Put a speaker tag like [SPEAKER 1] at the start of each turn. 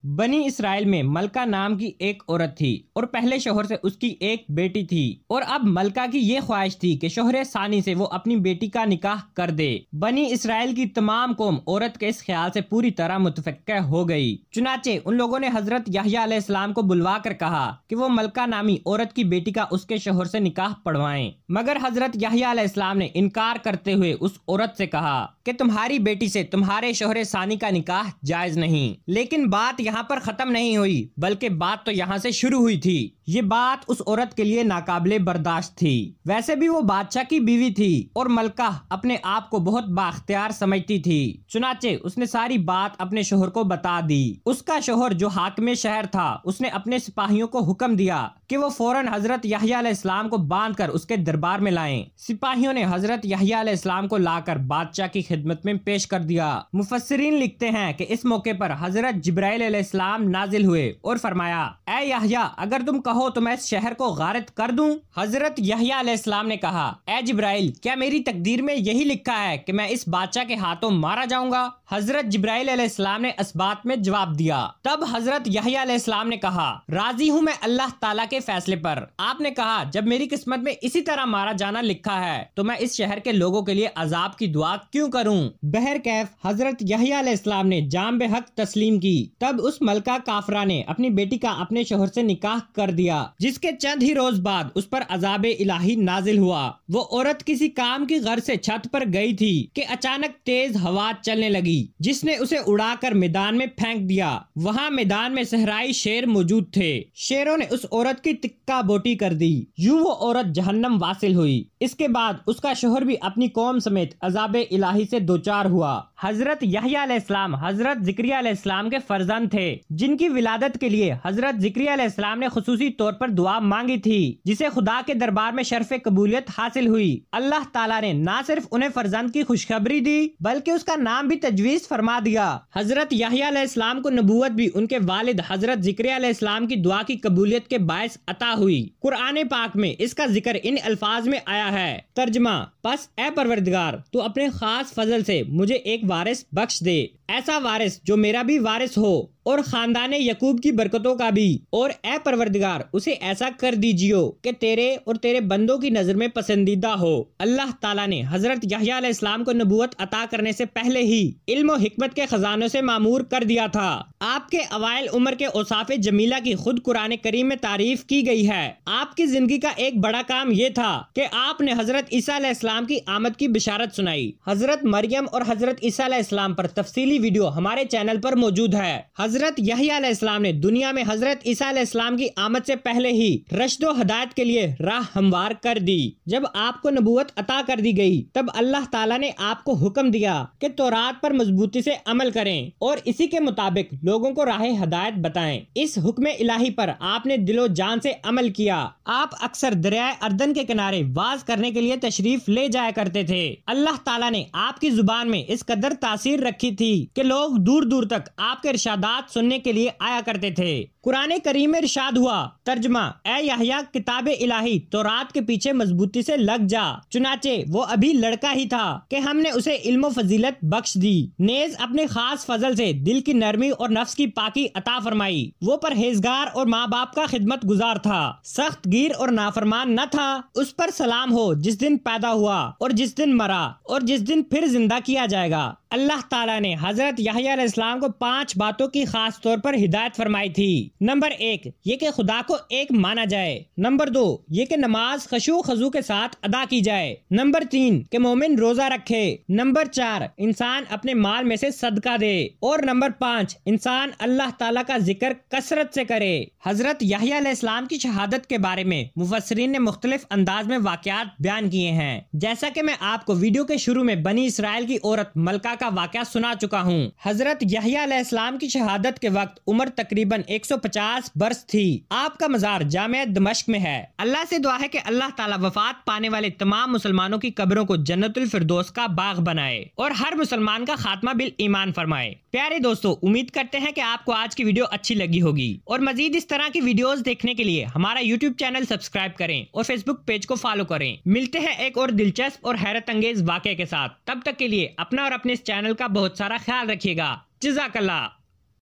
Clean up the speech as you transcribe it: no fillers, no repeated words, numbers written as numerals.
[SPEAKER 1] बनी इसराइल में मलका नाम की एक औरत थी और पहले शोहर से उसकी एक बेटी थी और अब मलका की ये ख्वाहिश थी कि शोहर सानी से वो अपनी बेटी का निकाह कर दे। बनी इसराइल की तमाम कौम औरत के इस ख्याल से पूरी तरह मुतफक्का हो गई। चुनाचे उन लोगों ने हजरत यहया अलैहिस्सलाम को बुलवा कर कहा कि वो मलका नामी औरत की बेटी का उसके शोहर से निकाह पढ़वाएं, मगर हजरत यहया अलैहिस्सलाम ने इनकार करते हुए उस औरत से कहा कि तुम्हारी बेटी से तुम्हारे शोहर सानी का निकाह जायज नहीं। लेकिन बात यहाँ पर खत्म नहीं हुई, बल्कि बात तो यहाँ से शुरू हुई थी। ये बात उस औरत के लिए नाकाबिले बर्दाश्त थी। वैसे भी वो बादशाह की बीवी थी और मलका अपने आप को बहुत बाख्तियार समझती थी। चुनाचे उसने सारी बात अपने शोहर को बता दी। उसका शोहर जो हाकिम शहर था, उसने अपने सिपाहियों को हुक्म दिया कि वो फौरन हजरत यहया अलैहिस्सलाम को बांधकर उसके दरबार में लाएं। सिपाहियों ने हजरत यहया अलैहिस्सलाम को लाकर बादशाह की खिदमत में पेश कर दिया। मुफस्सिरीन लिखते हैं कि इस मौके पर हजरत जिब्राइल अलैहिस्सलाम नाजिल हुए और फरमाया, ऐ यहया, अगर तुम कहो तो मैं इस शहर को गारत कर दूं। हजरत यहया अलैहिस्सलाम ने कहा, ऐ जिब्राइल, क्या मेरी तकदीर में यही लिखा है कि मैं इस बादशाह के हाथों मारा जाऊंगा? हजरत जिब्राइल अलैहिस्सलाम ने इस बात में जवाब दिया। तब हजरत यहया अलैहिस्सलाम ने कहा, राजी हूँ मैं अल्लाह ताला के फैसले पर। आपने कहा, जब मेरी किस्मत में इसी तरह मारा जाना लिखा है तो मैं इस शहर के लोगों के लिए अजाब की दुआ क्यों करूं? बहरकैफ हजरत यहया अलैहिस्सलाम ने जाम बे हक तस्लीम की। तब उस मलका काफरा ने अपनी बेटी का अपने शोहर से निकाह कर दिया, जिसके चंद ही रोज बाद उस पर अजाब इलाही नाजिल हुआ। वो औरत किसी काम की गर्ज से छत पर गई थी कि अचानक तेज हवा चलने लगी, जिसने उसे उड़ाकर मैदान में फेंक दिया। वहाँ मैदान में सहराई शेर मौजूद थे। शेरों ने उस औरत की तिक्का बोटी कर दी। यूं वो औरत जहन्नम वासिल हुई। इसके बाद उसका शोहर भी अपनी कौम समेत अजाब इलाही से दोचार हुआ। हजरत यहया अलैहिस्सलाम हजरत जिक्रिया अलैहिस्सलाम के फर्जंद थे, जिनकी विलादत के लिए हजरत जिक्रिया अलैहिस्सलाम ने खुसूसी तौर पर दुआ मांगी थी, जिसे खुदा के दरबार में शर्फ़े कबूलियत हासिल हुई। अल्लाह ताला ने न सिर्फ उन्हें फर्जंद की खुशखबरी दी, बल्कि उसका नाम भी तजवीज़ फरमा दिया। हजरत यहया अलैहिस्सलाम को नबूवत भी उनके वालिद हजरत जिक्रिया अलैहिस्सलाम की दुआ की कबूलियत के बायस अता हुई। कुरान पाक में इसका जिक्र इन अल्फाज में आया है। तर्जमा, बस ए परवरदिगार, तू अपने खास फजल से मुझे एक वारिस बख्श दे, ऐसा वारिस जो मेरा भी वारिस हो और खानदाने यकूब की बरकतों का भी। और ए परवरदिगार, उसे ऐसा कर दीजियो कि तेरे और तेरे बंदों की नजर में पसंदीदा हो। अल्लाह ताला ने हजरत यहया अलैहिस्सलाम को नबूवत अता करने से पहले ही इल्म और हिकमत के खजानों से मामूर कर दिया था। आपके अवाइल उम्र के औसाफ़े जमीला की खुद कुरान करीम में तारीफ की गई है। आपकी जिंदगी का एक बड़ा काम ये था कि आपने हजरत ईसा अलैहिस्सलाम की आमद की बिशारत सुनाई। हजरत मरियम और हजरत ईसा अलैहिस्सलाम पर तफसीली वीडियो हमारे चैनल पर मौजूद है। हजरत यहया अलैहिस्सलाम ने दुनिया में हजरत ईसा अलैहिस्सलाम की आमद से पहले ही रश्द व हदायत के लिए राह हमवार कर दी। जब आपको नबूवत अता कर दी गई, तब अल्लाह ताला ने आपको हुक्म दिया कि तौरात पर मजबूती से अमल करें और इसी के मुताबिक लोगों को राह हदायत बताएं। इस हुक्म इलाही पर आपने दिलो जान से अमल किया। आप अक्सर दरिया अर्दन के किनारे वाज करने के लिए तशरीफ ले जाया करते थे। अल्लाह ताला ने आपकी जुबान में इस कदर तासीर रखी थी कि लोग दूर दूर तक आपके इरशादात सुनने के लिए आया करते थे। कुरान करीम में इरशाद हुआ, तर्जमा, ए यहया, किताब इलाही तौरात के पीछे मजबूती से लग जा। चुनाचे वो अभी लड़का ही था कि हमने उसे इल्म फजीलत बख्श दी, नेज अपने खास फजल से दिल की नरमी और नफ्स की पाकी अता फरमाई। वो परहेजगार और माँ बाप का खिदमत गुजार था, सख्त गिर और नाफरमान न था। उस पर सलाम हो जिस दिन पैदा हुआ और जिस दिन मरा और जिस दिन फिर जिंदा किया जाएगा। अल्लाह ताला ने हजरत यहया अलैहिस्सलाम को 5 बातों की खास तौर पर हिदायत फरमाई थी। नंबर 1, ये कि खुदा को एक माना जाए। नंबर 2, ये कि नमाज खशू खजू के साथ अदा की जाए। नंबर 3, कि मोमिन रोजा रखे। नंबर 4, इंसान अपने माल में से सदका दे। और नंबर 5, इंसान अल्लाह ताला का जिक्र कसरत से करे। हजरत यहया अलैहिस्सलाम की शहादत के बारे में मुफस्सिरीन ने मुख्तलिफ अंदाज में वाकयात बयान किए हैं। जैसा कि मैं आपको वीडियो के शुरू में बनी इसराइल की औरत मलका का वाकया सुना चुका हूँ। हजरत यहया अलैहिस्सलाम की शहादत के वक्त उम्र तकरीबन 150 बरस थी। आपका मजार जामिया दमिश्क में है। अल्लाह से दुआ है कि अल्लाह ताला वफात पाने वाले तमाम मुसलमानों की कब्रों को जन्नतुल फिरदौस का बाग बनाए और हर मुसलमान का खात्मा बिल ईमान फरमाए। प्यारे दोस्तों, उम्मीद करते हैं कि आपको आज की वीडियो अच्छी लगी होगी और मजीद इस तरह की वीडियोस देखने के लिए हमारा यूट्यूब चैनल सब्सक्राइब करें और फेसबुक पेज को फॉलो करें। मिलते हैं एक और दिलचस्प और हैरत अंगेज वाकये के साथ। तब तक के लिए अपना और अपने इस चैनल का बहुत सारा ख्याल रखिएगा। जज़ाकल्लाह।